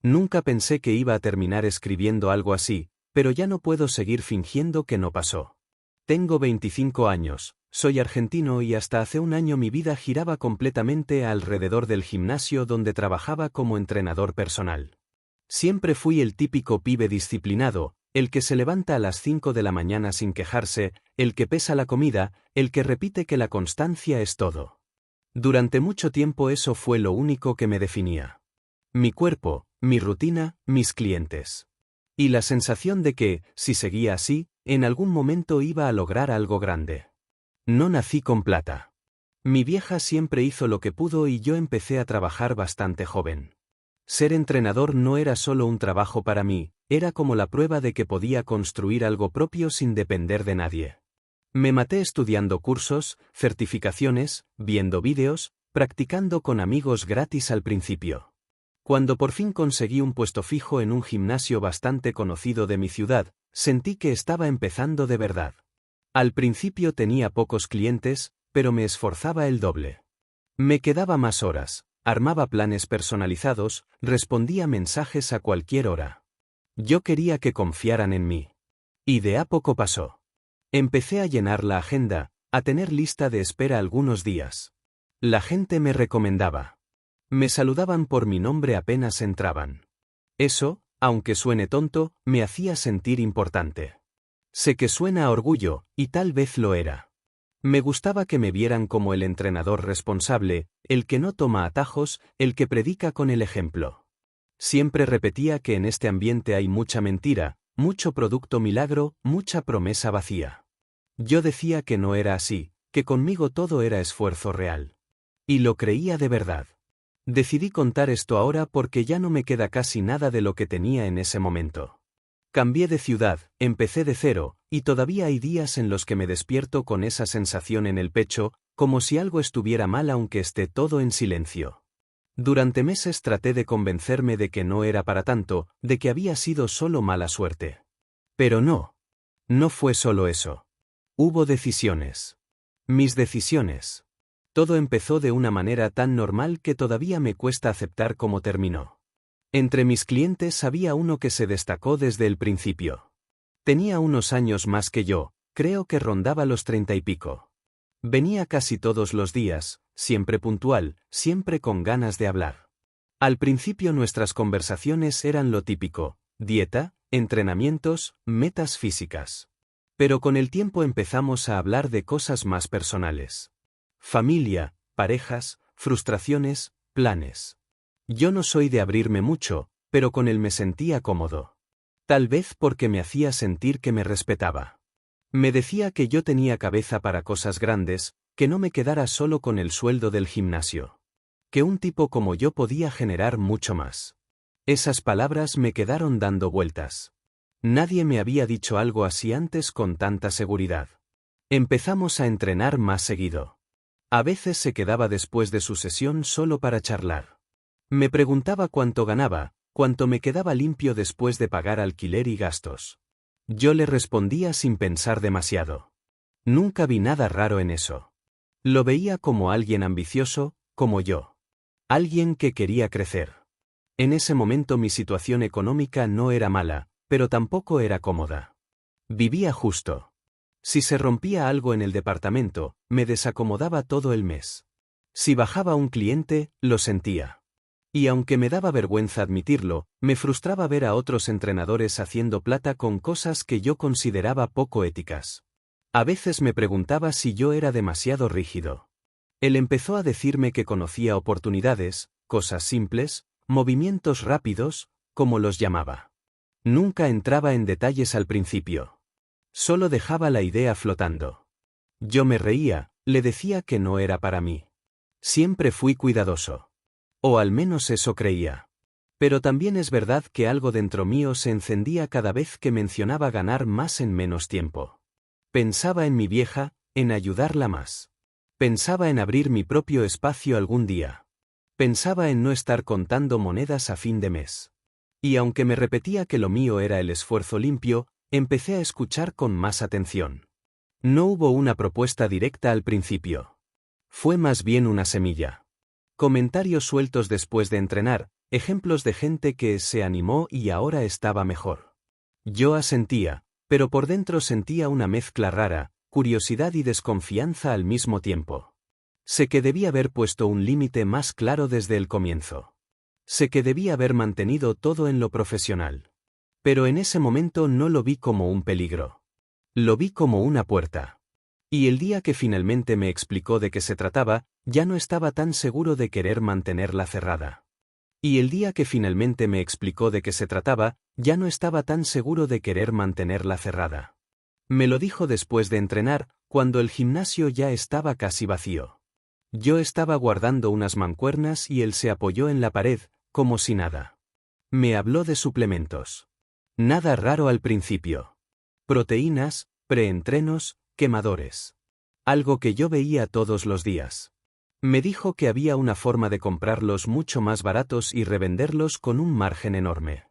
Nunca pensé que iba a terminar escribiendo algo así, pero ya no puedo seguir fingiendo que no pasó. Tengo 25 años, soy argentino y hasta hace un año mi vida giraba completamente alrededor del gimnasio donde trabajaba como entrenador personal. Siempre fui el típico pibe disciplinado, el que se levanta a las 5 de la mañana sin quejarse, el que pesa la comida, el que repite que la constancia es todo. Durante mucho tiempo eso fue lo único que me definía. Mi cuerpo, mi rutina, mis clientes. Y la sensación de que, si seguía así, en algún momento iba a lograr algo grande. No nací con plata. Mi vieja siempre hizo lo que pudo y yo empecé a trabajar bastante joven. Ser entrenador no era solo un trabajo para mí, era como la prueba de que podía construir algo propio sin depender de nadie. Me maté estudiando cursos, certificaciones, viendo vídeos, practicando con amigos gratis al principio. Cuando por fin conseguí un puesto fijo en un gimnasio bastante conocido de mi ciudad, sentí que estaba empezando de verdad. Al principio tenía pocos clientes, pero me esforzaba el doble. Me quedaba más horas, armaba planes personalizados, respondía mensajes a cualquier hora. Yo quería que confiaran en mí. Y de a poco pasó. Empecé a llenar la agenda, a tener lista de espera algunos días. La gente me recomendaba. Me saludaban por mi nombre apenas entraban. Eso, aunque suene tonto, me hacía sentir importante. Sé que suena a orgullo, y tal vez lo era. Me gustaba que me vieran como el entrenador responsable, el que no toma atajos, el que predica con el ejemplo. Siempre repetía que en este ambiente hay mucha mentira, mucho producto milagro, mucha promesa vacía. Yo decía que no era así, que conmigo todo era esfuerzo real. Y lo creía de verdad. Decidí contar esto ahora porque ya no me queda casi nada de lo que tenía en ese momento. Cambié de ciudad, empecé de cero, y todavía hay días en los que me despierto con esa sensación en el pecho, como si algo estuviera mal aunque esté todo en silencio. Durante meses traté de convencerme de que no era para tanto, de que había sido solo mala suerte. Pero no. No fue solo eso. Hubo decisiones. Mis decisiones. Todo empezó de una manera tan normal que todavía me cuesta aceptar cómo terminó. Entre mis clientes había uno que se destacó desde el principio. Tenía unos años más que yo, creo que rondaba los 30 y pico. Venía casi todos los días, siempre puntual, siempre con ganas de hablar. Al principio nuestras conversaciones eran lo típico, dieta, entrenamientos, metas físicas. Pero con el tiempo empezamos a hablar de cosas más personales. Familia, parejas, frustraciones, planes. Yo no soy de abrirme mucho, pero con él me sentía cómodo. Tal vez porque me hacía sentir que me respetaba. Me decía que yo tenía cabeza para cosas grandes, que no me quedara solo con el sueldo del gimnasio. Que un tipo como yo podía generar mucho más. Esas palabras me quedaron dando vueltas. Nadie me había dicho algo así antes con tanta seguridad. Empezamos a entrenar más seguido. A veces se quedaba después de su sesión solo para charlar. Me preguntaba cuánto ganaba, cuánto me quedaba limpio después de pagar alquiler y gastos. Yo le respondía sin pensar demasiado. Nunca vi nada raro en eso. Lo veía como alguien ambicioso, como yo. Alguien que quería crecer. En ese momento mi situación económica no era mala, pero tampoco era cómoda. Vivía justo. Si se rompía algo en el departamento, me desacomodaba todo el mes. Si bajaba un cliente, lo sentía. Y aunque me daba vergüenza admitirlo, me frustraba ver a otros entrenadores haciendo plata con cosas que yo consideraba poco éticas. A veces me preguntaba si yo era demasiado rígido. Él empezó a decirme que conocía oportunidades, cosas simples, movimientos rápidos, como los llamaba. Nunca entraba en detalles al principio. Solo dejaba la idea flotando. Yo me reía, le decía que no era para mí. Siempre fui cuidadoso. O al menos eso creía. Pero también es verdad que algo dentro mío se encendía cada vez que mencionaba ganar más en menos tiempo. Pensaba en mi vieja, en ayudarla más. Pensaba en abrir mi propio espacio algún día. Pensaba en no estar contando monedas a fin de mes. Y aunque me repetía que lo mío era el esfuerzo limpio, empecé a escuchar con más atención. No hubo una propuesta directa al principio. Fue más bien una semilla. Comentarios sueltos después de entrenar, ejemplos de gente que se animó y ahora estaba mejor. Yo asentía, pero por dentro sentía una mezcla rara, curiosidad y desconfianza al mismo tiempo. Sé que debía haber puesto un límite más claro desde el comienzo. Sé que debía haber mantenido todo en lo profesional. Pero en ese momento no lo vi como un peligro. Lo vi como una puerta. Y el día que finalmente me explicó de qué se trataba, ya no estaba tan seguro de querer mantenerla cerrada. Y el día que finalmente me explicó de qué se trataba, ya no estaba tan seguro de querer mantenerla cerrada. Me lo dijo después de entrenar, cuando el gimnasio ya estaba casi vacío. Yo estaba guardando unas mancuernas y él se apoyó en la pared, como si nada. Me habló de suplementos. Nada raro al principio. Proteínas, preentrenos, quemadores. Algo que yo veía todos los días. Me dijo que había una forma de comprarlos mucho más baratos y revenderlos con un margen enorme.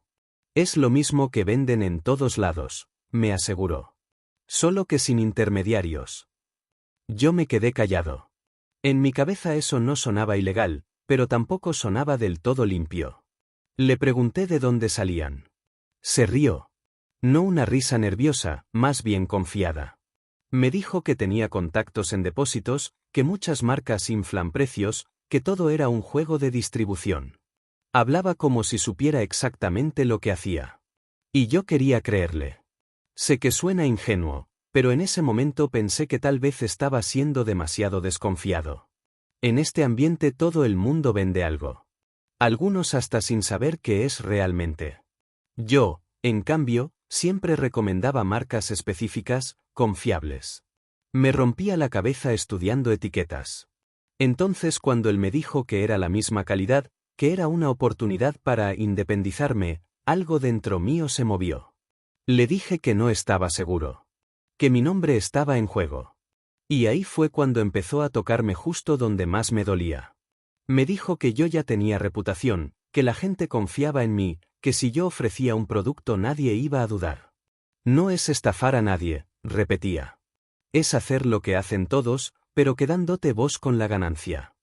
Es lo mismo que venden en todos lados, me aseguró. Solo que sin intermediarios. Yo me quedé callado. En mi cabeza eso no sonaba ilegal, pero tampoco sonaba del todo limpio. Le pregunté de dónde salían. Se rió. No una risa nerviosa, más bien confiada. Me dijo que tenía contactos en depósitos, que muchas marcas inflan precios, que todo era un juego de distribución. Hablaba como si supiera exactamente lo que hacía. Y yo quería creerle. Sé que suena ingenuo, pero en ese momento pensé que tal vez estaba siendo demasiado desconfiado. En este ambiente todo el mundo vende algo. Algunos hasta sin saber qué es realmente. Yo, en cambio, siempre recomendaba marcas específicas, confiables. Me rompía la cabeza estudiando etiquetas. Entonces cuando él me dijo que era la misma calidad, que era una oportunidad para independizarme, algo dentro mío se movió. Le dije que no estaba seguro. Que mi nombre estaba en juego. Y ahí fue cuando empezó a tocarme justo donde más me dolía. Me dijo que yo ya tenía reputación, que la gente confiaba en mí, que si yo ofrecía un producto nadie iba a dudar. No es estafar a nadie, repetía. Es hacer lo que hacen todos, pero quedándote vos con la ganancia.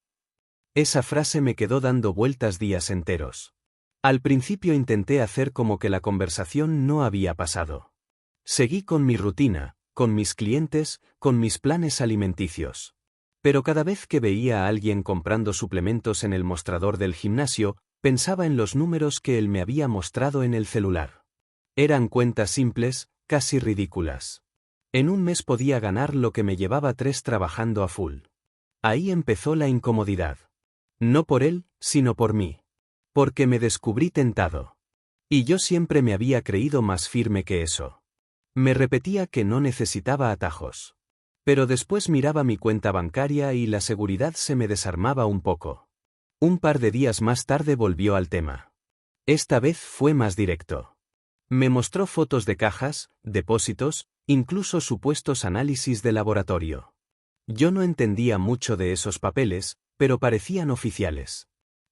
Esa frase me quedó dando vueltas días enteros. Al principio intenté hacer como que la conversación no había pasado. Seguí con mi rutina, con mis clientes, con mis planes alimenticios. Pero cada vez que veía a alguien comprando suplementos en el mostrador del gimnasio, pensaba en los números que él me había mostrado en el celular. Eran cuentas simples, casi ridículas. En un mes podía ganar lo que me llevaba 3 trabajando a full. Ahí empezó la incomodidad. No por él, sino por mí. Porque me descubrí tentado. Y yo siempre me había creído más firme que eso. Me repetía que no necesitaba atajos. Pero después miraba mi cuenta bancaria y la seguridad se me desarmaba un poco. Un par de días más tarde volvió al tema. Esta vez fue más directo. Me mostró fotos de cajas, depósitos, incluso supuestos análisis de laboratorio. Yo no entendía mucho de esos papeles, pero parecían oficiales.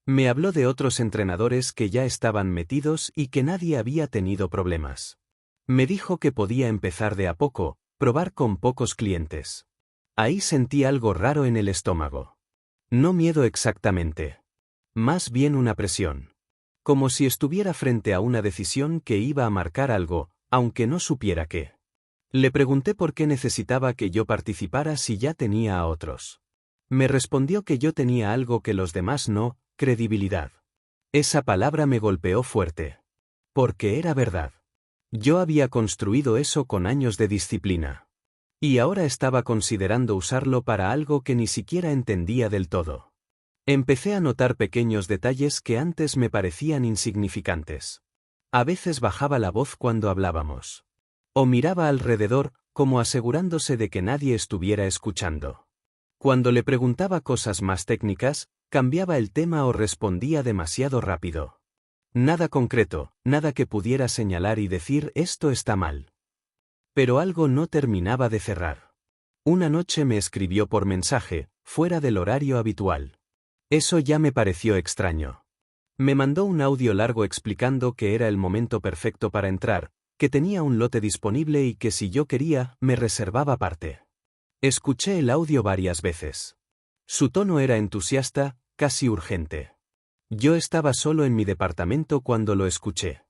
Me habló de otros entrenadores que ya estaban metidos y que nadie había tenido problemas. Me dijo que podía empezar de a poco, probar con pocos clientes. Ahí sentí algo raro en el estómago. No miedo exactamente. Más bien una presión. Como si estuviera frente a una decisión que iba a marcar algo, aunque no supiera qué. Le pregunté por qué necesitaba que yo participara si ya tenía a otros. Me respondió que yo tenía algo que los demás no, credibilidad. Esa palabra me golpeó fuerte. Porque era verdad. Yo había construido eso con años de disciplina. Y ahora estaba considerando usarlo para algo que ni siquiera entendía del todo. Empecé a notar pequeños detalles que antes me parecían insignificantes. A veces bajaba la voz cuando hablábamos. O miraba alrededor, como asegurándose de que nadie estuviera escuchando. Cuando le preguntaba cosas más técnicas, cambiaba el tema o respondía demasiado rápido. Nada concreto, nada que pudiera señalar y decir esto está mal. Pero algo no terminaba de cerrar. Una noche me escribió por mensaje, fuera del horario habitual. Eso ya me pareció extraño. Me mandó un audio largo explicando que era el momento perfecto para entrar, que tenía un lote disponible y que si yo quería, me reservaba parte. Escuché el audio varias veces. Su tono era entusiasta, casi urgente. Yo estaba solo en mi departamento cuando lo escuché.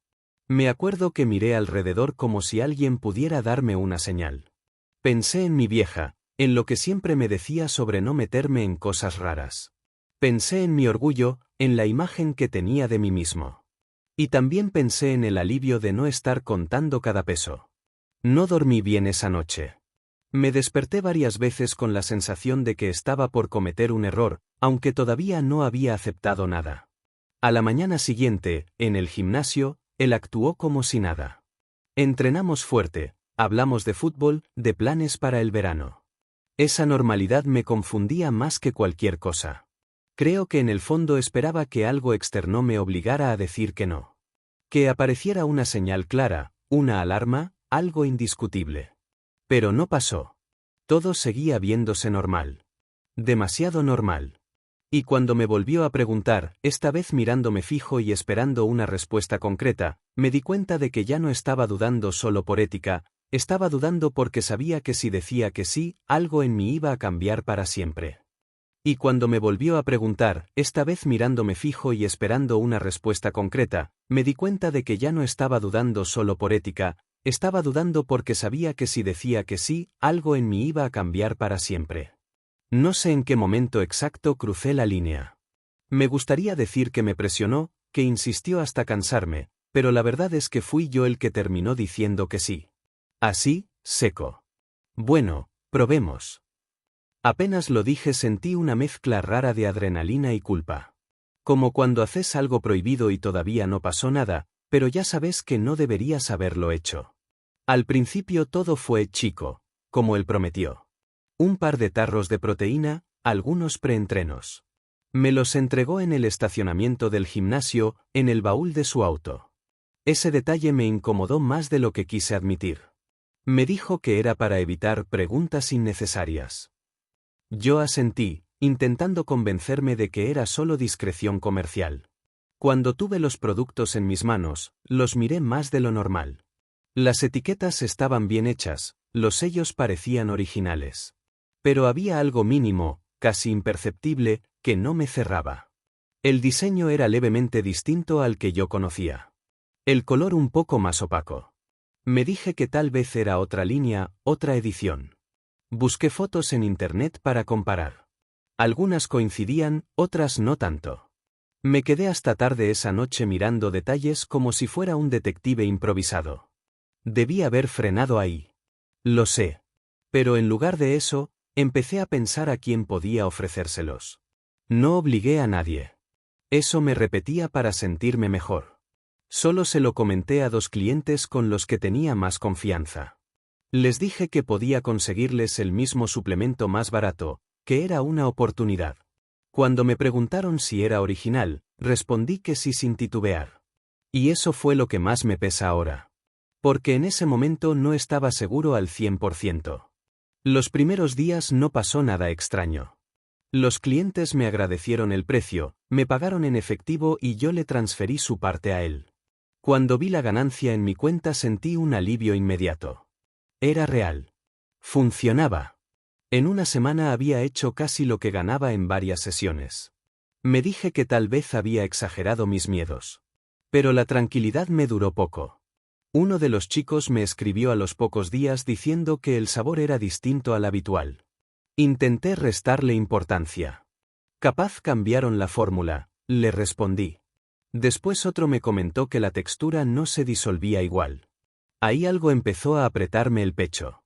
Me acuerdo que miré alrededor como si alguien pudiera darme una señal. Pensé en mi vieja, en lo que siempre me decía sobre no meterme en cosas raras. Pensé en mi orgullo, en la imagen que tenía de mí mismo. Y también pensé en el alivio de no estar contando cada peso. No dormí bien esa noche. Me desperté varias veces con la sensación de que estaba por cometer un error, aunque todavía no había aceptado nada. A la mañana siguiente, en el gimnasio, él actuó como si nada. Entrenamos fuerte, hablamos de fútbol, de planes para el verano. Esa normalidad me confundía más que cualquier cosa. Creo que en el fondo esperaba que algo externo me obligara a decir que no. Que apareciera una señal clara, una alarma, algo indiscutible. Pero no pasó. Todo seguía viéndose normal. Demasiado normal. Y cuando me volvió a preguntar, esta vez mirándome fijo y esperando una respuesta concreta, me di cuenta de que ya no estaba dudando solo por ética, estaba dudando porque sabía que si decía que sí, algo en mí iba a cambiar para siempre. Y cuando me volvió a preguntar, esta vez mirándome fijo y esperando una respuesta concreta, me di cuenta de que ya no estaba dudando solo por ética, estaba dudando porque sabía que si decía que sí, algo en mí iba a cambiar para siempre. No sé en qué momento exacto crucé la línea. Me gustaría decir que me presionó, que insistió hasta cansarme, pero la verdad es que fui yo el que terminó diciendo que sí. Así, seco. Bueno, probemos. Apenas lo dije sentí una mezcla rara de adrenalina y culpa. Como cuando haces algo prohibido y todavía no pasó nada, pero ya sabes que no deberías haberlo hecho. Al principio todo fue chico, como él prometió. Un par de tarros de proteína, algunos preentrenos. Me los entregó en el estacionamiento del gimnasio, en el baúl de su auto. Ese detalle me incomodó más de lo que quise admitir. Me dijo que era para evitar preguntas innecesarias. Yo asentí, intentando convencerme de que era solo discreción comercial. Cuando tuve los productos en mis manos, los miré más de lo normal. Las etiquetas estaban bien hechas, los sellos parecían originales. Pero había algo mínimo, casi imperceptible, que no me cerraba. El diseño era levemente distinto al que yo conocía. El color un poco más opaco. Me dije que tal vez era otra línea, otra edición. Busqué fotos en internet para comparar. Algunas coincidían, otras no tanto. Me quedé hasta tarde esa noche mirando detalles como si fuera un detective improvisado. Debí haber frenado ahí. Lo sé. Pero en lugar de eso, empecé a pensar a quién podía ofrecérselos. No obligué a nadie. Eso me repetía para sentirme mejor. Solo se lo comenté a 2 clientes con los que tenía más confianza. Les dije que podía conseguirles el mismo suplemento más barato, que era una oportunidad. Cuando me preguntaron si era original, respondí que sí sin titubear. Y eso fue lo que más me pesa ahora. Porque en ese momento no estaba seguro al 100%. Los primeros días no pasó nada extraño. Los clientes me agradecieron el precio, me pagaron en efectivo y yo le transferí su parte a él. Cuando vi la ganancia en mi cuenta sentí un alivio inmediato. Era real. Funcionaba. En una semana había hecho casi lo que ganaba en varias sesiones. Me dije que tal vez había exagerado mis miedos. Pero la tranquilidad me duró poco. Uno de los chicos me escribió a los pocos días diciendo que el sabor era distinto al habitual. Intenté restarle importancia. Capaz cambiaron la fórmula, le respondí. Después otro me comentó que la textura no se disolvía igual. Ahí algo empezó a apretarme el pecho.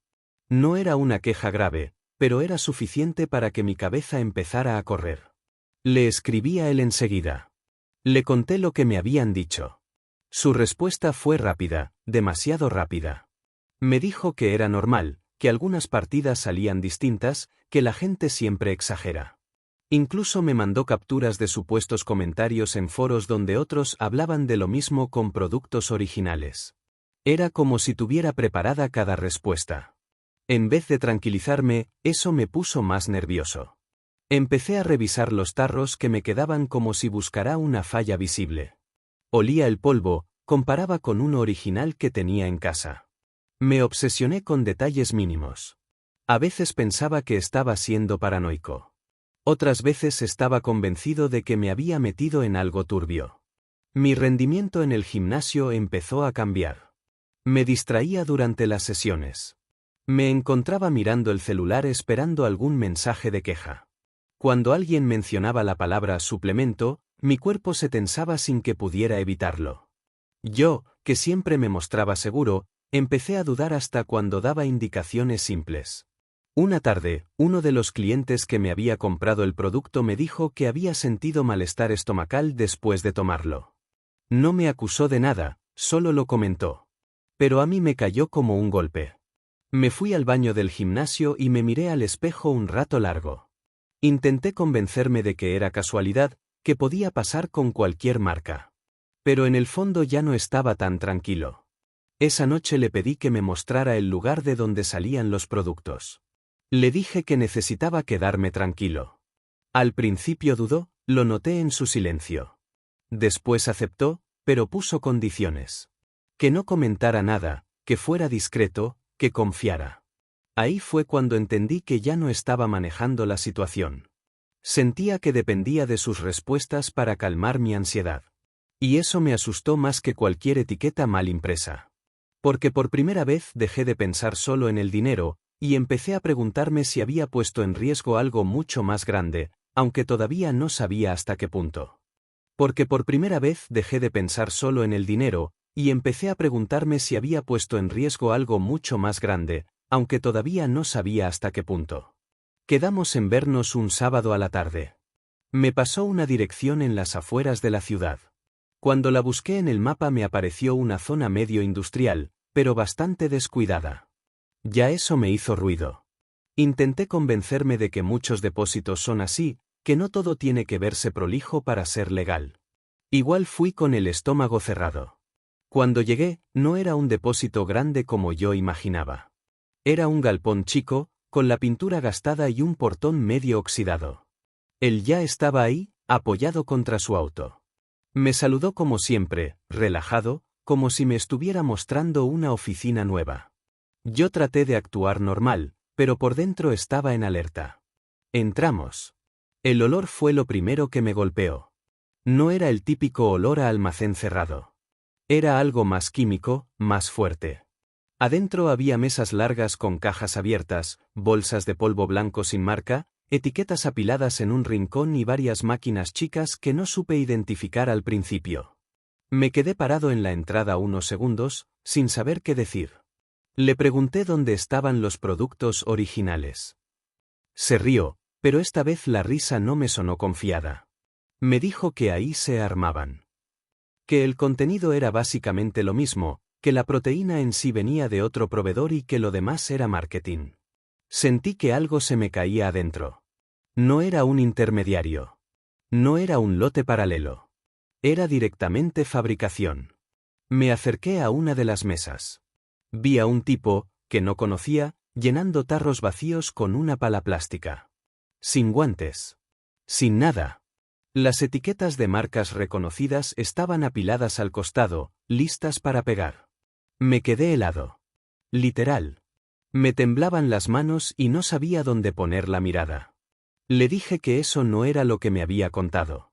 No era una queja grave, pero era suficiente para que mi cabeza empezara a correr. Le escribí a él enseguida. Le conté lo que me habían dicho. Su respuesta fue rápida, demasiado rápida. Me dijo que era normal, que algunas partidas salían distintas, que la gente siempre exagera. Incluso me mandó capturas de supuestos comentarios en foros donde otros hablaban de lo mismo con productos originales. Era como si tuviera preparada cada respuesta. En vez de tranquilizarme, eso me puso más nervioso. Empecé a revisar los tarros que me quedaban como si buscara una falla visible. Olía el polvo, comparaba con uno original que tenía en casa. Me obsesioné con detalles mínimos. A veces pensaba que estaba siendo paranoico. Otras veces estaba convencido de que me había metido en algo turbio. Mi rendimiento en el gimnasio empezó a cambiar. Me distraía durante las sesiones. Me encontraba mirando el celular esperando algún mensaje de queja. Cuando alguien mencionaba la palabra suplemento, mi cuerpo se tensaba sin que pudiera evitarlo. Yo, que siempre me mostraba seguro, empecé a dudar hasta cuando daba indicaciones simples. Una tarde, uno de los clientes que me había comprado el producto me dijo que había sentido malestar estomacal después de tomarlo. No me acusó de nada, solo lo comentó. Pero a mí me cayó como un golpe. Me fui al baño del gimnasio y me miré al espejo un rato largo. Intenté convencerme de que era casualidad, que podía pasar con cualquier marca. Pero en el fondo ya no estaba tan tranquilo. Esa noche le pedí que me mostrara el lugar de donde salían los productos. Le dije que necesitaba quedarme tranquilo. Al principio dudó, lo noté en su silencio. Después aceptó, pero puso condiciones. Que no comentara nada, que fuera discreto, que confiara. Ahí fue cuando entendí que ya no estaba manejando la situación. Sentía que dependía de sus respuestas para calmar mi ansiedad. Y eso me asustó más que cualquier etiqueta mal impresa. Porque por primera vez dejé de pensar solo en el dinero, y empecé a preguntarme si había puesto en riesgo algo mucho más grande, aunque todavía no sabía hasta qué punto. Porque por primera vez dejé de pensar solo en el dinero, y empecé a preguntarme si había puesto en riesgo algo mucho más grande, aunque todavía no sabía hasta qué punto. Quedamos en vernos un sábado a la tarde. Me pasó una dirección en las afueras de la ciudad. Cuando la busqué en el mapa me apareció una zona medio industrial, pero bastante descuidada. Ya eso me hizo ruido. Intenté convencerme de que muchos depósitos son así, que no todo tiene que verse prolijo para ser legal. Igual fui con el estómago cerrado. Cuando llegué, no era un depósito grande como yo imaginaba. Era un galpón chico, con la pintura gastada y un portón medio oxidado. Él ya estaba ahí, apoyado contra su auto. Me saludó como siempre, relajado, como si me estuviera mostrando una oficina nueva. Yo traté de actuar normal, pero por dentro estaba en alerta. Entramos. El olor fue lo primero que me golpeó. No era el típico olor a almacén cerrado. Era algo más químico, más fuerte. Adentro había mesas largas con cajas abiertas, bolsas de polvo blanco sin marca, etiquetas apiladas en un rincón y varias máquinas chicas que no supe identificar al principio. Me quedé parado en la entrada unos segundos, sin saber qué decir. Le pregunté dónde estaban los productos originales. Se rió, pero esta vez la risa no me sonó confiada. Me dijo que ahí se armaban. Que el contenido era básicamente lo mismo, que la proteína en sí venía de otro proveedor y que lo demás era marketing. Sentí que algo se me caía adentro. No era un intermediario. No era un lote paralelo. Era directamente fabricación. Me acerqué a una de las mesas. Vi a un tipo, que no conocía, llenando tarros vacíos con una pala plástica. Sin guantes. Sin nada. Las etiquetas de marcas reconocidas estaban apiladas al costado, listas para pegar. Me quedé helado. Literal. Me temblaban las manos y no sabía dónde poner la mirada. Le dije que eso no era lo que me había contado.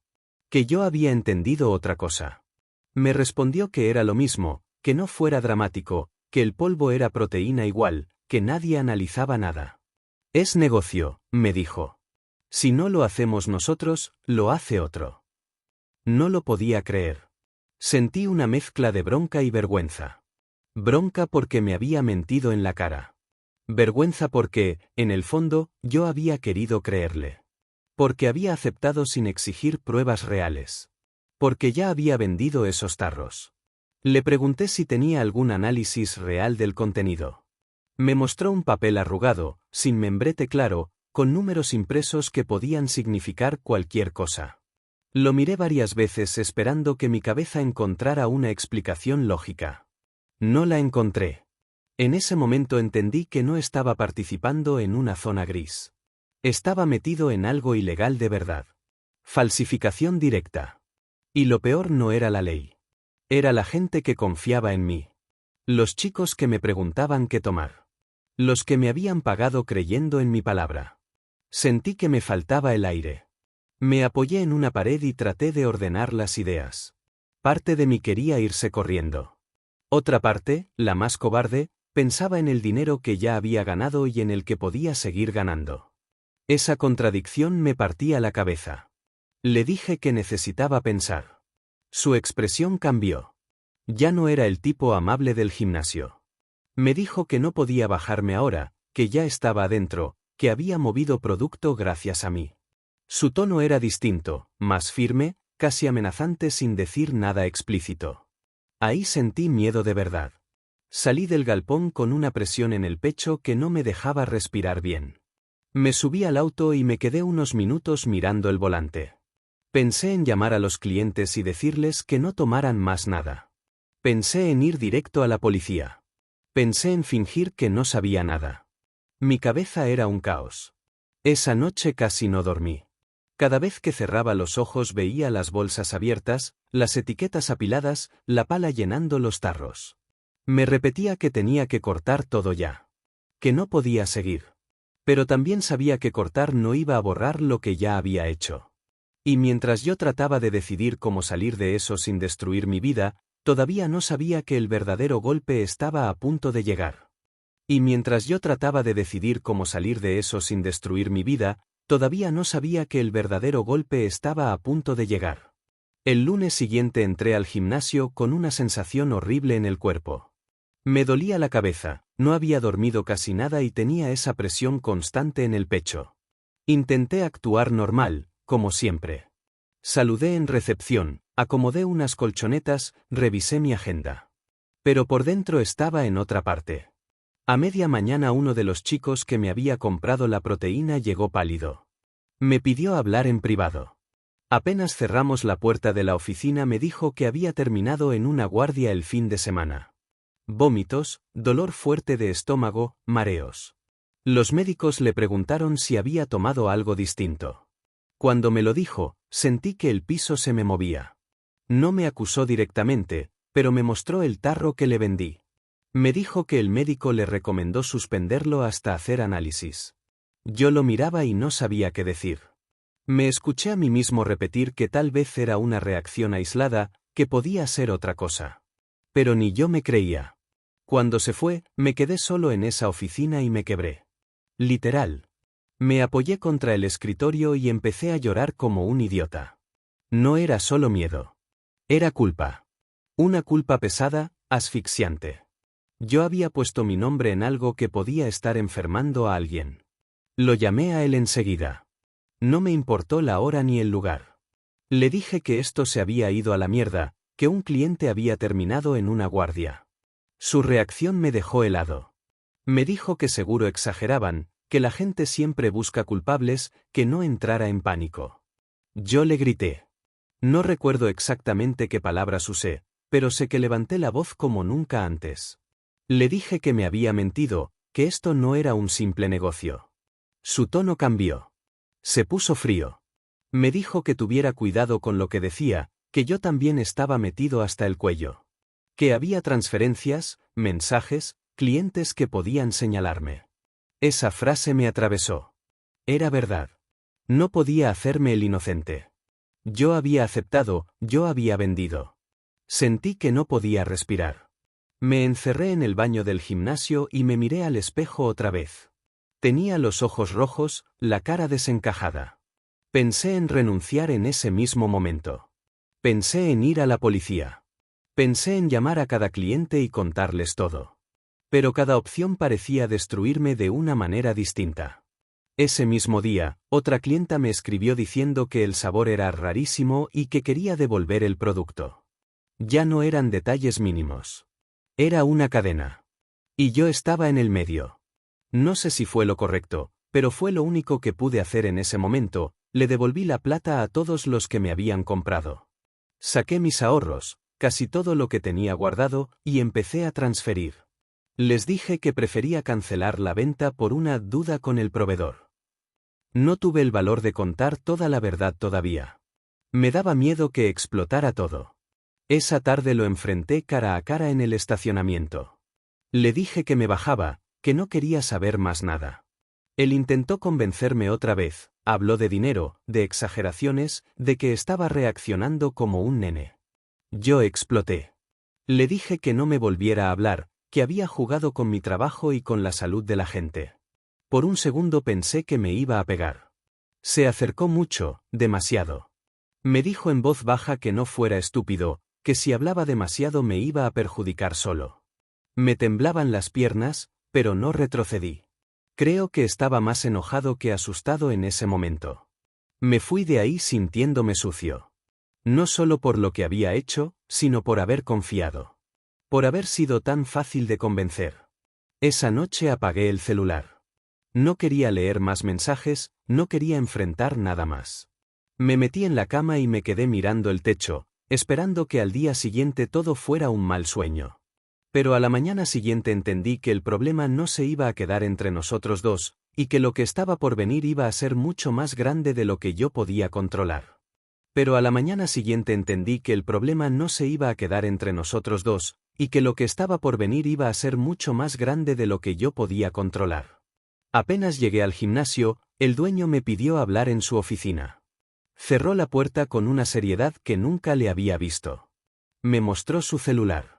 Que yo había entendido otra cosa. Me respondió que era lo mismo, que no fuera dramático, que el polvo era proteína igual, que nadie analizaba nada. Es negocio, me dijo. Si no lo hacemos nosotros, lo hace otro. No lo podía creer. Sentí una mezcla de bronca y vergüenza. Bronca porque me había mentido en la cara. Vergüenza porque, en el fondo, yo había querido creerle. Porque había aceptado sin exigir pruebas reales. Porque ya había vendido esos tarros. Le pregunté si tenía algún análisis real del contenido. Me mostró un papel arrugado, sin membrete claro, con números impresos que podían significar cualquier cosa. Lo miré varias veces esperando que mi cabeza encontrara una explicación lógica. No la encontré. En ese momento entendí que no estaba participando en una zona gris. Estaba metido en algo ilegal de verdad. Falsificación directa. Y lo peor no era la ley. Era la gente que confiaba en mí. Los chicos que me preguntaban qué tomar. Los que me habían pagado creyendo en mi palabra. Sentí que me faltaba el aire. Me apoyé en una pared y traté de ordenar las ideas. Parte de mí quería irse corriendo. Otra parte, la más cobarde, pensaba en el dinero que ya había ganado y en el que podía seguir ganando. Esa contradicción me partía la cabeza. Le dije que necesitaba pensar. Su expresión cambió. Ya no era el tipo amable del gimnasio. Me dijo que no podía bajarme ahora, que ya estaba adentro, que había movido producto gracias a mí. Su tono era distinto, más firme, casi amenazante sin decir nada explícito. Ahí sentí miedo de verdad. Salí del galpón con una presión en el pecho que no me dejaba respirar bien. Me subí al auto y me quedé unos minutos mirando el volante. Pensé en llamar a los clientes y decirles que no tomaran más nada. Pensé en ir directo a la policía. Pensé en fingir que no sabía nada. Mi cabeza era un caos. Esa noche casi no dormí. Cada vez que cerraba los ojos veía las bolsas abiertas, las etiquetas apiladas, la pala llenando los tarros. Me repetía que tenía que cortar todo ya. Que no podía seguir. Pero también sabía que cortar no iba a borrar lo que ya había hecho. Y mientras yo trataba de decidir cómo salir de eso sin destruir mi vida, todavía no sabía que el verdadero golpe estaba a punto de llegar. Y mientras yo trataba de decidir cómo salir de eso sin destruir mi vida, todavía no sabía que el verdadero golpe estaba a punto de llegar. El lunes siguiente entré al gimnasio con una sensación horrible en el cuerpo. Me dolía la cabeza, no había dormido casi nada y tenía esa presión constante en el pecho. Intenté actuar normal, como siempre. Saludé en recepción, acomodé unas colchonetas, revisé mi agenda. Pero por dentro estaba en otra parte. A media mañana uno de los chicos que me había comprado la proteína llegó pálido. Me pidió hablar en privado. Apenas cerramos la puerta de la oficina me dijo que había terminado en una guardia el fin de semana. Vómitos, dolor fuerte de estómago, mareos. Los médicos le preguntaron si había tomado algo distinto. Cuando me lo dijo, sentí que el piso se me movía. No me acusó directamente, pero me mostró el tarro que le vendí. Me dijo que el médico le recomendó suspenderlo hasta hacer análisis. Yo lo miraba y no sabía qué decir. Me escuché a mí mismo repetir que tal vez era una reacción aislada, que podía ser otra cosa. Pero ni yo me creía. Cuando se fue, me quedé solo en esa oficina y me quebré. Literal. Me apoyé contra el escritorio y empecé a llorar como un idiota. No era solo miedo. Era culpa. Una culpa pesada, asfixiante. Yo había puesto mi nombre en algo que podía estar enfermando a alguien. Lo llamé a él enseguida. No me importó la hora ni el lugar. Le dije que esto se había ido a la mierda, que un cliente había terminado en una guardia. Su reacción me dejó helado. Me dijo que seguro exageraban, que la gente siempre busca culpables, que no entrara en pánico. Yo le grité. No recuerdo exactamente qué palabras usé, pero sé que levanté la voz como nunca antes. Le dije que me había mentido, que esto no era un simple negocio. Su tono cambió. Se puso frío. Me dijo que tuviera cuidado con lo que decía, que yo también estaba metido hasta el cuello. Que había transferencias, mensajes, clientes que podían señalarme. Esa frase me atravesó. Era verdad. No podía hacerme el inocente. Yo había aceptado, yo había vendido. Sentí que no podía respirar. Me encerré en el baño del gimnasio y me miré al espejo otra vez. Tenía los ojos rojos, la cara desencajada. Pensé en renunciar en ese mismo momento. Pensé en ir a la policía. Pensé en llamar a cada cliente y contarles todo. Pero cada opción parecía destruirme de una manera distinta. Ese mismo día, otra clienta me escribió diciendo que el sabor era rarísimo y que quería devolver el producto. Ya no eran detalles mínimos. Era una cadena. Y yo estaba en el medio. No sé si fue lo correcto, pero fue lo único que pude hacer en ese momento, le devolví la plata a todos los que me habían comprado. Saqué mis ahorros, casi todo lo que tenía guardado, y empecé a transferir. Les dije que prefería cancelar la venta por una duda con el proveedor. No tuve el valor de contar toda la verdad todavía. Me daba miedo que explotara todo. Esa tarde lo enfrenté cara a cara en el estacionamiento. Le dije que me bajaba, que no quería saber más nada. Él intentó convencerme otra vez, habló de dinero, de exageraciones, de que estaba reaccionando como un nene. Yo exploté. Le dije que no me volviera a hablar, que había jugado con mi trabajo y con la salud de la gente. Por un segundo pensé que me iba a pegar. Se acercó mucho, demasiado. Me dijo en voz baja que no fuera estúpido, que si hablaba demasiado me iba a perjudicar solo. Me temblaban las piernas, pero no retrocedí. Creo que estaba más enojado que asustado en ese momento. Me fui de ahí sintiéndome sucio. No solo por lo que había hecho, sino por haber confiado. Por haber sido tan fácil de convencer. Esa noche apagué el celular. No quería leer más mensajes, no quería enfrentar nada más. Me metí en la cama y me quedé mirando el techo, esperando que al día siguiente todo fuera un mal sueño. Pero a la mañana siguiente entendí que el problema no se iba a quedar entre nosotros dos, y que lo que estaba por venir iba a ser mucho más grande de lo que yo podía controlar. Pero a la mañana siguiente entendí que el problema no se iba a quedar entre nosotros dos, y que lo que estaba por venir iba a ser mucho más grande de lo que yo podía controlar. Apenas llegué al gimnasio, el dueño me pidió hablar en su oficina. Cerró la puerta con una seriedad que nunca le había visto. Me mostró su celular.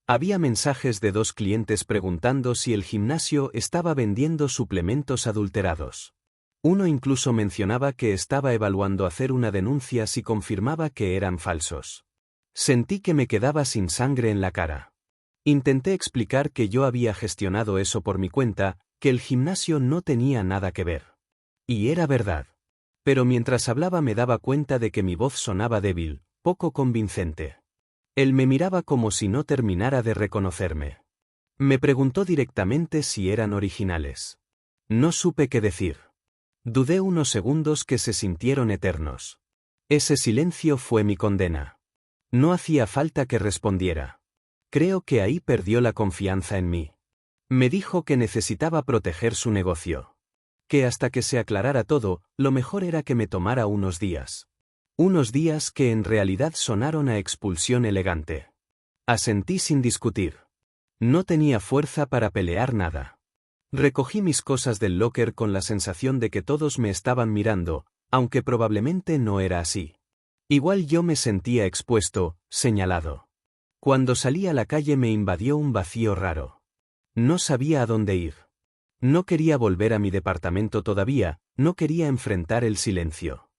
Había mensajes de 2 clientes preguntando si el gimnasio estaba vendiendo suplementos adulterados. Uno incluso mencionaba que estaba evaluando hacer una denuncia si confirmaba que eran falsos. Sentí que me quedaba sin sangre en la cara. Intenté explicar que yo había gestionado eso por mi cuenta, que el gimnasio no tenía nada que ver. Y era verdad. Pero mientras hablaba me daba cuenta de que mi voz sonaba débil, poco convincente. Él me miraba como si no terminara de reconocerme. Me preguntó directamente si eran originales. No supe qué decir. Dudé unos segundos que se sintieron eternos. Ese silencio fue mi condena. No hacía falta que respondiera. Creo que ahí perdió la confianza en mí. Me dijo que necesitaba proteger su negocio. Que hasta que se aclarara todo, lo mejor era que me tomara unos días. Unos días que en realidad sonaron a expulsión elegante. Asentí sin discutir. No tenía fuerza para pelear nada. Recogí mis cosas del locker con la sensación de que todos me estaban mirando, aunque probablemente no era así. Igual yo me sentía expuesto, señalado. Cuando salí a la calle me invadió un vacío raro. No sabía a dónde ir. No quería volver a mi departamento todavía, no quería enfrentar el silencio.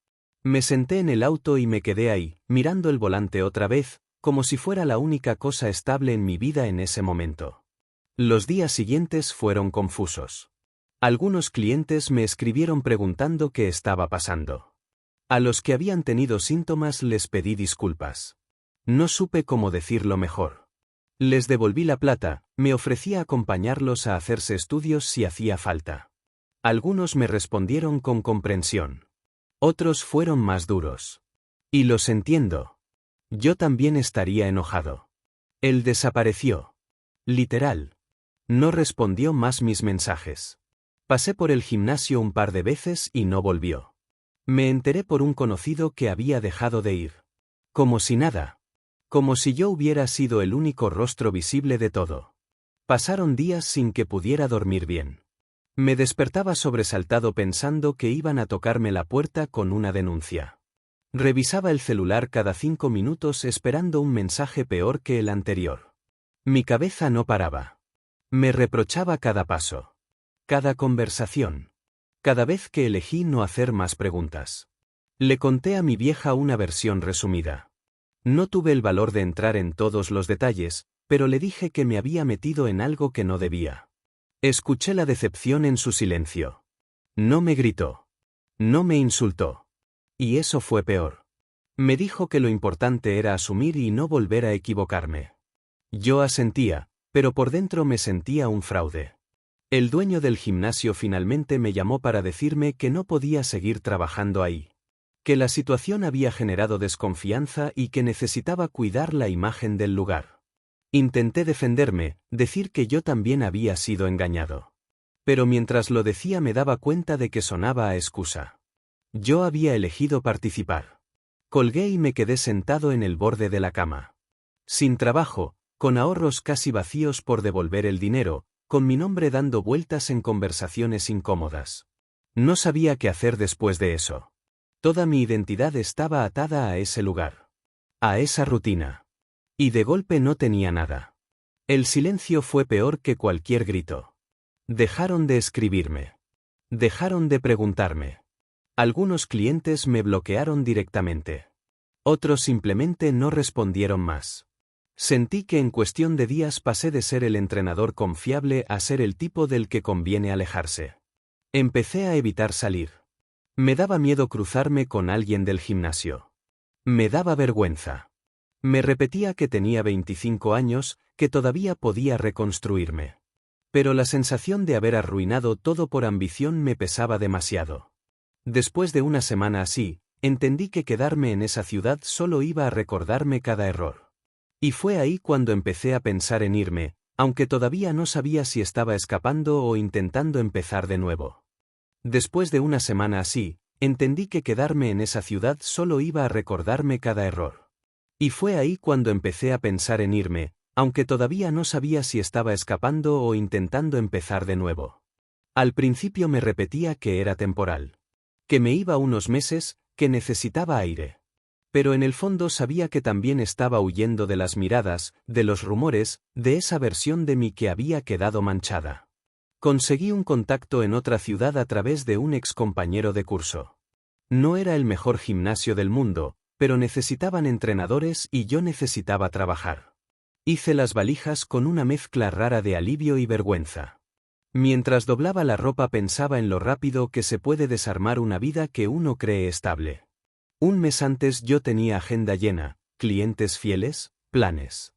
Me senté en el auto y me quedé ahí, mirando el volante otra vez, como si fuera la única cosa estable en mi vida en ese momento. Los días siguientes fueron confusos. Algunos clientes me escribieron preguntando qué estaba pasando. A los que habían tenido síntomas les pedí disculpas. No supe cómo decirlo mejor. Les devolví la plata, me ofrecí a acompañarlos a hacerse estudios si hacía falta. Algunos me respondieron con comprensión. Otros fueron más duros. Y los entiendo. Yo también estaría enojado. Él desapareció. Literal. No respondió más mis mensajes. Pasé por el gimnasio un par de veces y no volvió. Me enteré por un conocido que había dejado de ir. Como si nada. Como si yo hubiera sido el único rostro visible de todo. Pasaron días sin que pudiera dormir bien. Me despertaba sobresaltado pensando que iban a tocarme la puerta con una denuncia. Revisaba el celular cada 5 minutos esperando un mensaje peor que el anterior. Mi cabeza no paraba. Me reprochaba cada paso. Cada conversación. Cada vez que elegí no hacer más preguntas. Le conté a mi vieja una versión resumida. No tuve el valor de entrar en todos los detalles, pero le dije que me había metido en algo que no debía. Escuché la decepción en su silencio. No me gritó. No me insultó. Y eso fue peor. Me dijo que lo importante era asumir y no volver a equivocarme. Yo asentía, pero por dentro me sentía un fraude. El dueño del gimnasio finalmente me llamó para decirme que no podía seguir trabajando ahí. Que la situación había generado desconfianza y que necesitaba cuidar la imagen del lugar. Intenté defenderme, decir que yo también había sido engañado. Pero mientras lo decía me daba cuenta de que sonaba a excusa. Yo había elegido participar. Colgué y me quedé sentado en el borde de la cama. Sin trabajo, con ahorros casi vacíos por devolver el dinero, con mi nombre dando vueltas en conversaciones incómodas. No sabía qué hacer después de eso. Toda mi identidad estaba atada a ese lugar. A esa rutina. Y de golpe no tenía nada. El silencio fue peor que cualquier grito. Dejaron de escribirme. Dejaron de preguntarme. Algunos clientes me bloquearon directamente. Otros simplemente no respondieron más. Sentí que en cuestión de días pasé de ser el entrenador confiable a ser el tipo del que conviene alejarse. Empecé a evitar salir. Me daba miedo cruzarme con alguien del gimnasio. Me daba vergüenza. Me repetía que tenía 25 años, que todavía podía reconstruirme. Pero la sensación de haber arruinado todo por ambición me pesaba demasiado. Después de una semana así, entendí que quedarme en esa ciudad solo iba a recordarme cada error. Y fue ahí cuando empecé a pensar en irme, aunque todavía no sabía si estaba escapando o intentando empezar de nuevo. Después de una semana así, entendí que quedarme en esa ciudad solo iba a recordarme cada error. Y fue ahí cuando empecé a pensar en irme, aunque todavía no sabía si estaba escapando o intentando empezar de nuevo. Al principio me repetía que era temporal. Que me iba unos meses, que necesitaba aire. Pero en el fondo sabía que también estaba huyendo de las miradas, de los rumores, de esa versión de mí que había quedado manchada. Conseguí un contacto en otra ciudad a través de un excompañero de curso. No era el mejor gimnasio del mundo, pero necesitaban entrenadores y yo necesitaba trabajar. Hice las valijas con una mezcla rara de alivio y vergüenza. Mientras doblaba la ropa pensaba en lo rápido que se puede desarmar una vida que uno cree estable. Un mes antes yo tenía agenda llena, clientes fieles, planes.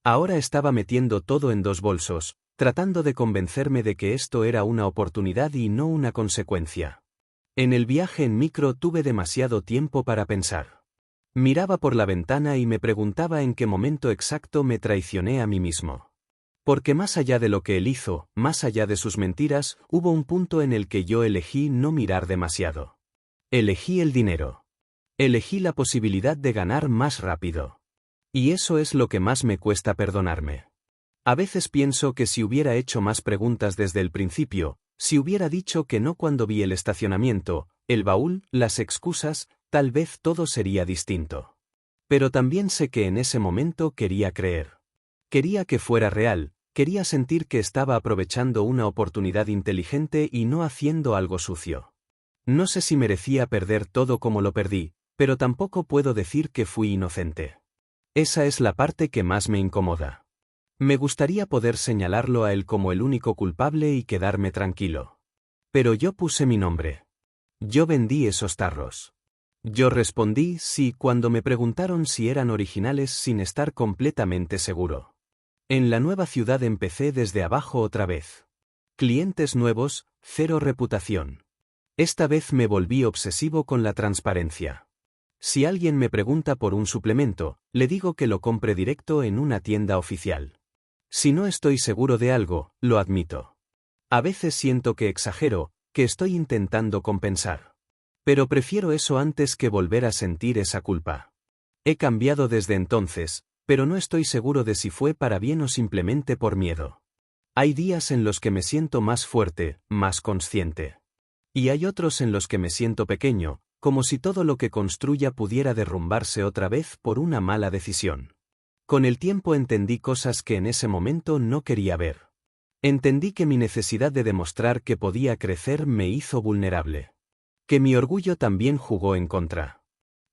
Ahora estaba metiendo todo en dos bolsos, tratando de convencerme de que esto era una oportunidad y no una consecuencia. En el viaje en micro tuve demasiado tiempo para pensar. Miraba por la ventana y me preguntaba en qué momento exacto me traicioné a mí mismo. Porque más allá de lo que él hizo, más allá de sus mentiras, hubo un punto en el que yo elegí no mirar demasiado. Elegí el dinero. Elegí la posibilidad de ganar más rápido. Y eso es lo que más me cuesta perdonarme. A veces pienso que si hubiera hecho más preguntas desde el principio, si hubiera dicho que no cuando vi el estacionamiento, el baúl, las excusas, tal vez todo sería distinto. Pero también sé que en ese momento quería creer. Quería que fuera real, quería sentir que estaba aprovechando una oportunidad inteligente y no haciendo algo sucio. No sé si merecía perder todo como lo perdí, pero tampoco puedo decir que fui inocente. Esa es la parte que más me incomoda. Me gustaría poder señalarlo a él como el único culpable y quedarme tranquilo. Pero yo puse mi nombre. Yo vendí esos tarros. Yo respondí sí cuando me preguntaron si eran originales sin estar completamente seguro. En la nueva ciudad empecé desde abajo otra vez. Clientes nuevos, cero reputación. Esta vez me volví obsesivo con la transparencia. Si alguien me pregunta por un suplemento, le digo que lo compre directo en una tienda oficial. Si no estoy seguro de algo, lo admito. A veces siento que exagero, que estoy intentando compensar. Pero prefiero eso antes que volver a sentir esa culpa. He cambiado desde entonces, pero no estoy seguro de si fue para bien o simplemente por miedo. Hay días en los que me siento más fuerte, más consciente. Y hay otros en los que me siento pequeño, como si todo lo que construya pudiera derrumbarse otra vez por una mala decisión. Con el tiempo entendí cosas que en ese momento no quería ver. Entendí que mi necesidad de demostrar que podía crecer me hizo vulnerable. Que mi orgullo también jugó en contra.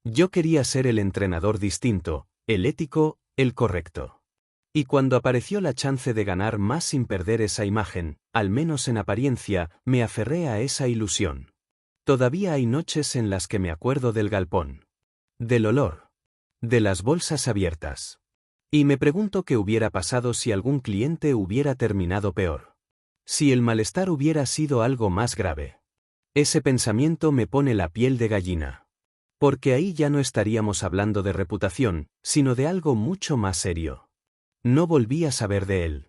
Yo quería ser el entrenador distinto, el ético, el correcto. Y cuando apareció la chance de ganar más sin perder esa imagen, al menos en apariencia, me aferré a esa ilusión. Todavía hay noches en las que me acuerdo del galpón. Del olor. De las bolsas abiertas. Y me pregunto qué hubiera pasado si algún cliente hubiera terminado peor. Si el malestar hubiera sido algo más grave. Ese pensamiento me pone la piel de gallina. Porque ahí ya no estaríamos hablando de reputación, sino de algo mucho más serio. No volví a saber de él.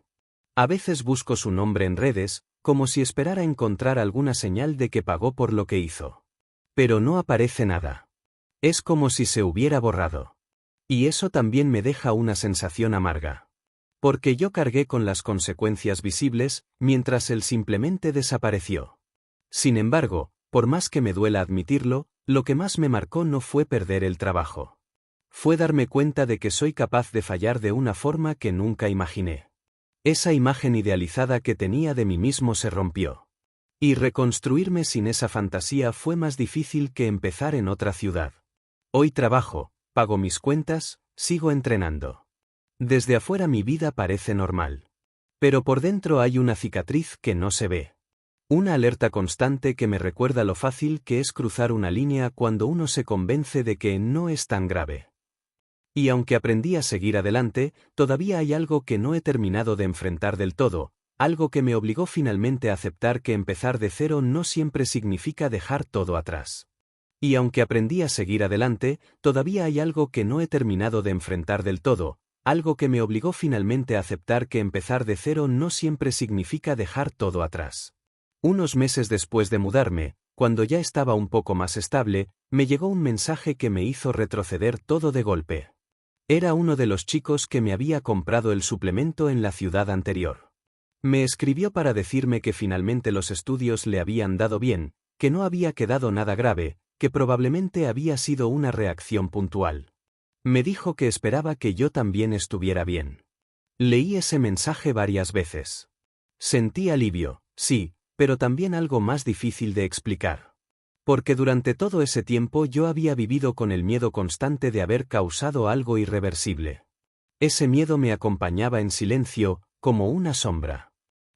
A veces busco su nombre en redes, como si esperara encontrar alguna señal de que pagó por lo que hizo. Pero no aparece nada. Es como si se hubiera borrado. Y eso también me deja una sensación amarga. Porque yo cargué con las consecuencias visibles, mientras él simplemente desapareció. Sin embargo, por más que me duela admitirlo, lo que más me marcó no fue perder el trabajo. Fue darme cuenta de que soy capaz de fallar de una forma que nunca imaginé. Esa imagen idealizada que tenía de mí mismo se rompió. Y reconstruirme sin esa fantasía fue más difícil que empezar en otra ciudad. Hoy trabajo, pago mis cuentas, sigo entrenando. Desde afuera mi vida parece normal. Pero por dentro hay una cicatriz que no se ve. Una alerta constante que me recuerda lo fácil que es cruzar una línea cuando uno se convence de que no es tan grave. Y aunque aprendí a seguir adelante, todavía hay algo que no he terminado de enfrentar del todo, algo que me obligó finalmente a aceptar que empezar de cero no siempre significa dejar todo atrás. Y aunque aprendí a seguir adelante, todavía hay algo que no he terminado de enfrentar del todo, algo que me obligó finalmente a aceptar que empezar de cero no siempre significa dejar todo atrás. Unos meses después de mudarme, cuando ya estaba un poco más estable, me llegó un mensaje que me hizo retroceder todo de golpe. Era uno de los chicos que me había comprado el suplemento en la ciudad anterior. Me escribió para decirme que finalmente los estudios le habían dado bien, que no había quedado nada grave, que probablemente había sido una reacción puntual. Me dijo que esperaba que yo también estuviera bien. Leí ese mensaje varias veces. Sentí alivio, sí, pero también algo más difícil de explicar. Porque durante todo ese tiempo yo había vivido con el miedo constante de haber causado algo irreversible. Ese miedo me acompañaba en silencio, como una sombra.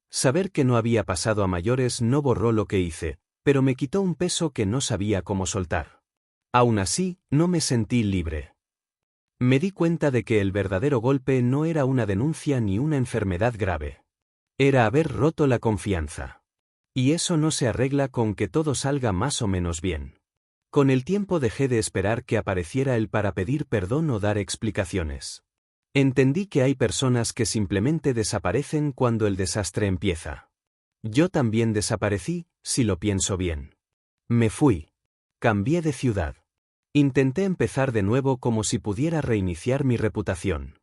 Saber que no había pasado a mayores no borró lo que hice, pero me quitó un peso que no sabía cómo soltar. Aún así, no me sentí libre. Me di cuenta de que el verdadero golpe no era una denuncia ni una enfermedad grave. Era haber roto la confianza. Y eso no se arregla con que todo salga más o menos bien. Con el tiempo dejé de esperar que apareciera él para pedir perdón o dar explicaciones. Entendí que hay personas que simplemente desaparecen cuando el desastre empieza. Yo también desaparecí, si lo pienso bien. Me fui. Cambié de ciudad. Intenté empezar de nuevo como si pudiera reiniciar mi reputación.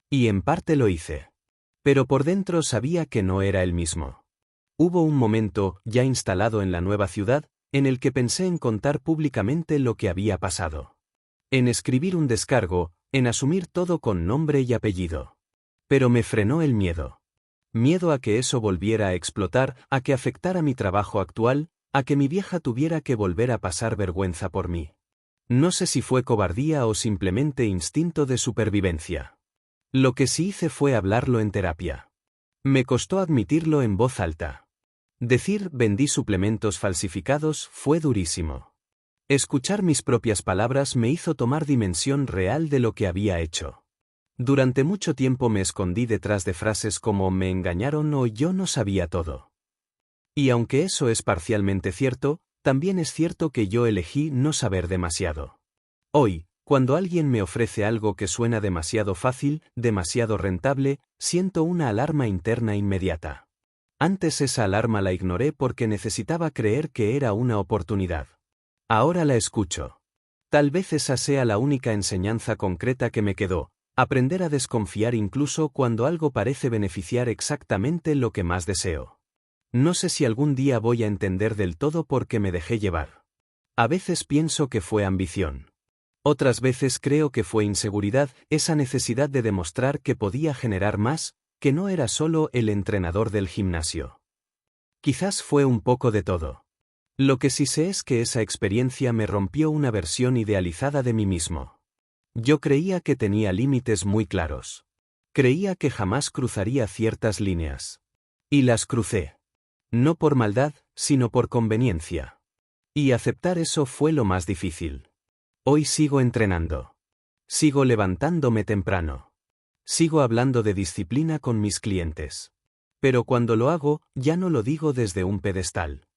Y en parte lo hice. Pero por dentro sabía que no era el mismo. Hubo un momento, ya instalado en la nueva ciudad, en el que pensé en contar públicamente lo que había pasado. En escribir un descargo, en asumir todo con nombre y apellido. Pero me frenó el miedo. Miedo a que eso volviera a explotar, a que afectara mi trabajo actual, a que mi vieja tuviera que volver a pasar vergüenza por mí. No sé si fue cobardía o simplemente instinto de supervivencia. Lo que sí hice fue hablarlo en terapia. Me costó admitirlo en voz alta. Decir vendí suplementos falsificados fue durísimo. Escuchar mis propias palabras me hizo tomar dimensión real de lo que había hecho. Durante mucho tiempo me escondí detrás de frases como me engañaron o yo no sabía todo. Y aunque eso es parcialmente cierto, también es cierto que yo elegí no saber demasiado. Hoy, cuando alguien me ofrece algo que suena demasiado fácil, demasiado rentable, siento una alarma interna inmediata. Antes esa alarma la ignoré porque necesitaba creer que era una oportunidad. Ahora la escucho. Tal vez esa sea la única enseñanza concreta que me quedó, aprender a desconfiar incluso cuando algo parece beneficiar exactamente lo que más deseo. No sé si algún día voy a entender del todo por qué me dejé llevar. A veces pienso que fue ambición. Otras veces creo que fue inseguridad, esa necesidad de demostrar que podía generar más, que no era solo el entrenador del gimnasio. Quizás fue un poco de todo. Lo que sí sé es que esa experiencia me rompió una versión idealizada de mí mismo. Yo creía que tenía límites muy claros. Creía que jamás cruzaría ciertas líneas. Y las crucé. No por maldad, sino por conveniencia. Y aceptar eso fue lo más difícil. Hoy sigo entrenando. Sigo levantándome temprano. Sigo hablando de disciplina con mis clientes. Pero cuando lo hago, ya no lo digo desde un pedestal.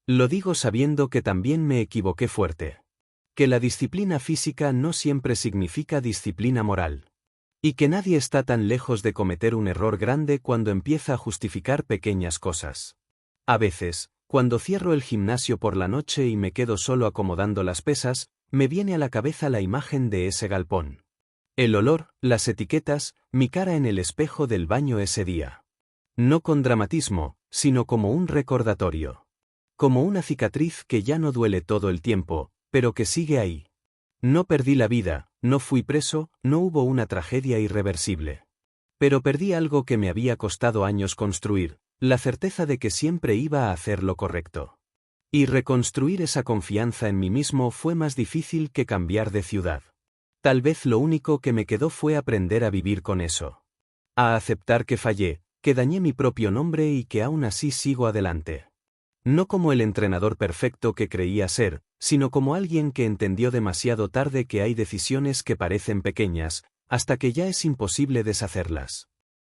Lo digo sabiendo que también me equivoqué fuerte. Que la disciplina física no siempre significa disciplina moral. Y que nadie está tan lejos de cometer un error grande cuando empieza a justificar pequeñas cosas. A veces, cuando cierro el gimnasio por la noche y me quedo solo acomodando las pesas, me viene a la cabeza la imagen de ese galpón. El olor, las etiquetas, mi cara en el espejo del baño ese día. No con dramatismo, sino como un recordatorio. Como una cicatriz que ya no duele todo el tiempo, pero que sigue ahí. No perdí la vida, no fui preso, no hubo una tragedia irreversible. Pero perdí algo que me había costado años construir, la certeza de que siempre iba a hacer lo correcto. Y reconstruir esa confianza en mí mismo fue más difícil que cambiar de ciudad. Tal vez lo único que me quedó fue aprender a vivir con eso. A aceptar que fallé, que dañé mi propio nombre y que aún así sigo adelante. No como el entrenador perfecto que creía ser, sino como alguien que entendió demasiado tarde que hay decisiones que parecen pequeñas, hasta que ya es imposible deshacerlas.